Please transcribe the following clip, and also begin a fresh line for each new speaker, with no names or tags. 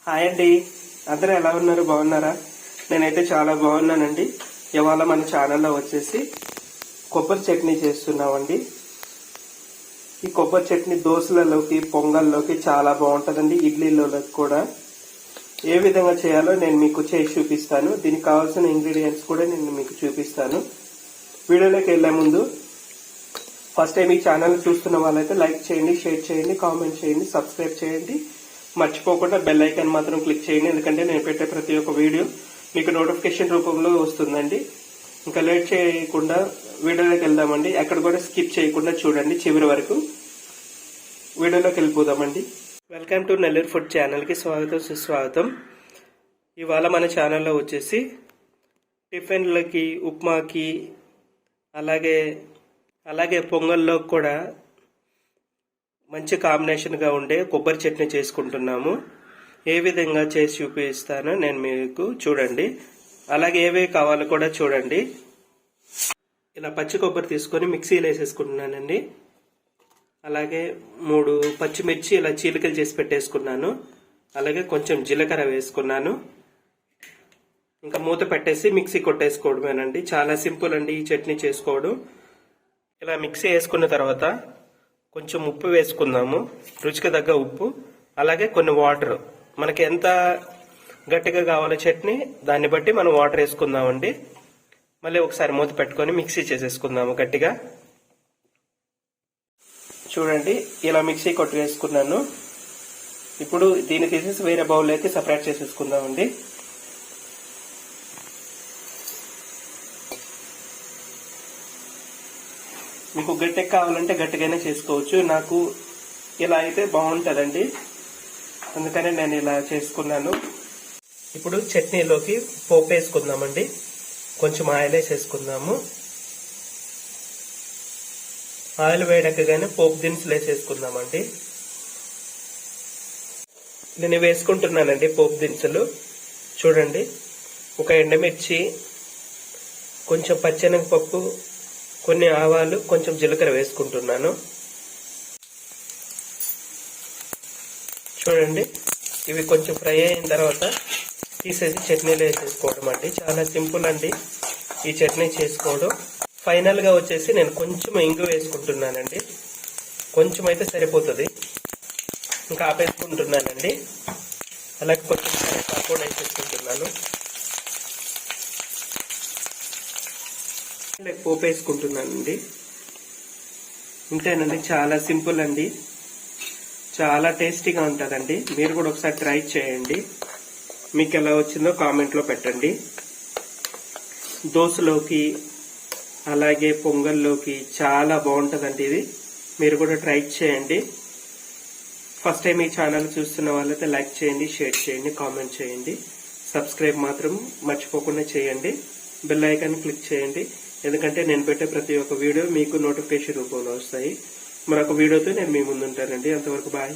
Hi అండి, అందరూ ఎలా ఉన్నారు? బాగున్నారా? నేనైతే చాలా బాగున్నానండి. ఇవాళ మన ఛానల్లో వచ్చేసి కొబ్బరి చట్నీ చేస్తున్నామండి. ఈ కొబ్బరి చట్నీ దోశలలోకి, పొంగల్లోకి చాలా బాగుంటుందండి. ఇడ్లీలోకి కూడా ఏ విధంగా చేయాలో నేను మీకు చేసి చూపిస్తాను. దీనికి కావాల్సిన ఇంగ్రీడియంట్స్ కూడా నేను మీకు చూపిస్తాను. వీడియోలోకి వెళ్లే ముందు ఫస్ట్ టైం ఈ ఛానల్ చూస్తున్న వాళ్ళైతే లైక్ చేయండి, షేర్ చేయండి, కామెంట్ చేయండి, సబ్స్క్రైబ్ చేయండి. మర్చిపోకుండా బెల్ ఐకాన్ మాత్రం క్లిక్ చేయండి, ఎందుకంటే నేను పెట్టే ప్రతి ఒక్క వీడియో మీకు నోటిఫికేషన్ రూపంలో వస్తుందండి. ఇంకా లేట్ చేయకుండా వీడియోలోకి వెళ్దామండి. ఎక్కడ కూడా స్కిప్ చేయకుండా చూడండి చివరి వరకు. వీడియోలోకి వెళ్ళిపోదామండి. వెల్కమ్ టు నెల్లూరు ఫుడ్ ఛానల్కి స్వాగతం, సుస్వాగతం. ఇవాళ మన ఛానల్లో వచ్చేసి టిఫిన్లకి, ఉప్మాకి, అలాగే పొంగల్లోకి కూడా మంచి కాంబినేషన్గా ఉండే కొబ్బరి చట్నీ చేసుకుంటున్నాము. ఏ విధంగా చేసి చూపిస్తానో నేను మీకు చూడండి. అలాగే ఏవే కావాలో కూడా చూడండి. ఇలా పచ్చి కొబ్బరి తీసుకొని మిక్సీలో వేసేసుకుంటున్నానండి. అలాగే 3 పచ్చిమిర్చి ఇలా చీలికలు చేసి పెట్టేసుకున్నాను. అలాగే కొంచెం జీలకర్ర వేసుకున్నాను. ఇంకా మూత పెట్టేసి మిక్సీ కొట్టేసుకోవడమేనండి. చాలా సింపుల్ అండి ఈ చట్నీ చేసుకోవడం. ఇలా మిక్సీ వేసుకున్న తర్వాత కొంచెం ఉప్పు వేసుకుందాము, రుచికి తగ్గ ఉప్పు. అలాగే కొన్ని వాటర్, మనకి ఎంత గట్టిగా కావాలో చట్నీ దాన్ని బట్టి మనం వాటర్ వేసుకుందామండి. మళ్ళీ ఒకసారి మూత పెట్టుకొని మిక్సీ చేసేసుకుందాము గట్టిగా. చూడండి, ఇలా మిక్సీ కొట్టి వేసుకున్నాను. ఇప్పుడు దీన్ని తీసేసి వేరే బౌల్లోకి సపరేట్ చేసేసుకుందామండి. మీకు గట్టిగా కావాలంటే గట్టిగానే చేసుకోవచ్చు. నాకు ఇలా అయితే బాగుంటుందండి, అందుకనే నేను ఇలా చేసుకున్నాను. ఇప్పుడు చట్నీలోకి పోపు వేసుకుందామండి. కొంచెం ఆయిల్ వేసేసుకుందాము. ఆయిల్ వేడెక్కగానే పోపు దినుసులు వేసేసుకుందామండి. నేను వేసుకుంటున్నానండి పోపు దినుసులు. చూడండి, ఒక ఎండుమిర్చి, కొంచెం పచ్చెనగపప్పు, కొన్ని ఆవాలు, కొంచెం జీలకర్ర వేసుకుంటున్నాను. చూడండి, ఇవి కొంచెం ఫ్రై అయిన తర్వాత తీసేసి చట్నీలో వేసేసుకోవడం అండి. చాలా సింపుల్ అండి ఈ చట్నీ చేసుకోవడం. ఫైనల్ గా వచ్చేసి నేను కొంచెం ఇంగు వేసుకుంటున్నానండి. కొంచెం అయితే సరిపోతుంది, ఇంకా ఆపేసుకుంటున్నానండి. అలాగే కొంచెం కూడా వేసేసుకుంటున్నాను. పోపు వేసుకుంటున్నానండి. ఇంతేనండి, చాలా సింపుల్ అండి, చాలా టేస్టీగా ఉంటుందండి. మీరు కూడా ఒకసారి ట్రై చేయండి. మీకు ఎలా వచ్చిందో కామెంట్లో పెట్టండి. దోశలోకి అలాగే పొంగల్లోకి చాలా బాగుంటుందండి ఇది. మీరు కూడా ట్రై చేయండి. ఫస్ట్ టైం ఈ ఛానల్ చూస్తున్న వాళ్ళైతే లైక్ చేయండి, షేర్ చేయండి, కామెంట్ చేయండి. సబ్స్క్రైబ్ మాత్రం మర్చిపోకుండా చేయండి. బెల్ ఐకాన్ క్లిక్ చేయండి, ఎందుకంటే నేను పెట్టే ప్రతి ఒక్క వీడియో మీకు నోటిఫికేషన్ రూపంలో వస్తాయి. మరొక వీడియోతో నేను మీ ముందు ఉంటానండి. అంతవరకు బాయ్.